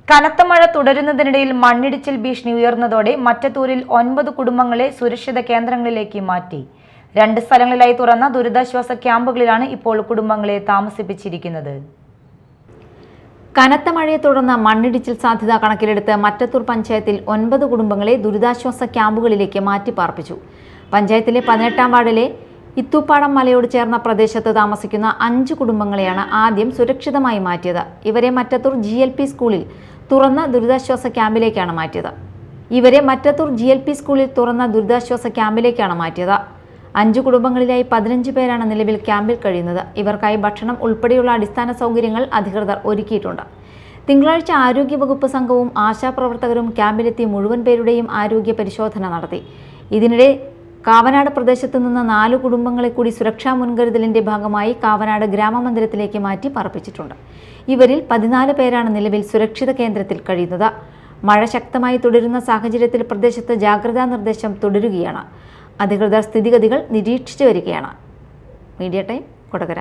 കനത്ത മഴ തുടരുന്നതിനിടയിൽ മണ്ണിടിച്ചിൽ ഭീഷണി ഉയർന്നതോടെ മറ്റത്തൂരിൽ 9 കുടുംബങ്ങളെ സുരക്ഷിത കേന്ദ്രങ്ങളിലേക്ക് മാറ്റി. 2 സ്ഥലങ്ങളിലായി തുറന്ന ദുരിതാശ്വാസ ക്യാമ്പുകളിലാണ് ഇപ്പോൾ കുടുംബങ്ങളെ താമസിപ്പിച്ചിരിക്കുന്നത്. കനത്ത മഴയെ തുടർന്ന് മണ്ണിടിച്ചിൽ സാധ്യത കണക്കിലെടുത്ത് മറ്റത്തൂർ പഞ്ചായത്തിൽ 9 കുടുംബങ്ങളെ ദുരിതാശ്വാസ ക്യാമ്പുകളിലേക്ക് മാറ്റി പാർപ്പിച്ചു. പഞ്ചായത്തിലെ 18-ാം വാർഡിലെ ഇത്തൂപ്പാടം മലയോട് ചേർന്ന പ്രദേശത്ത് താമസിക്കുന്ന 5 കുടുംബങ്ങളെയാണ് ആദ്യം സുരക്ഷിതമായി മാറ്റിയത്. ഇവരെ മറ്റത്തൂർ GLP സ്കൂളിൽ തുറന്ന ദുരിതാശ്വാസ ക്യാമ്പിലേക്കാണ് മാറ്റിയത്. 5 കുടുംബങ്ങളിലായി 15 പേരാണ് നിലവിൽ ക്യാമ്പിൽ കഴിയുന്നത്. ഇവർക്കായി ഭക്ഷണം ഉൾപ്പെടെയുള്ള അടിസ്ഥാന സൗകര്യങ്ങൾ അധികൃതർ ഒരുക്കിയിട്ടുണ്ട്. തിങ്കളാഴ്ച ആരോഗ്യവകുപ്പ് സംഘവും ആശാപ്രവർത്തകരും ക്യാമ്പിലെത്തി മുഴുവൻ പേരുടെയും ആരോഗ്യ പരിശോധന നടത്തി. ഇതിനിടെ കാവനാട് പ്രദേശത്ത് നിന്ന് 4 കുടുംബങ്ങളെ കൂടി സുരക്ഷാ മുൻകരുതലിന്റെ ഭാഗമായി കാവനാട് ഗ്രാമമന്ദിരത്തിലേക്ക് മാറ്റി പാർപ്പിച്ചിട്ടുണ്ട്. ഇവരിൽ 14 പേരാണ് നിലവിൽ സുരക്ഷിത കേന്ദ്രത്തിൽ കഴിയുന്നത്. മഴ ശക്തമായി തുടരുന്ന സാഹചര്യത്തിൽ പ്രദേശത്ത് ജാഗ്രതാ നിർദ്ദേശം തുടരുകയാണ്. അധികൃതർ സ്ഥിതിഗതികൾ നിരീക്ഷിച്ചു വരികയാണ്. Media time, Kodakara.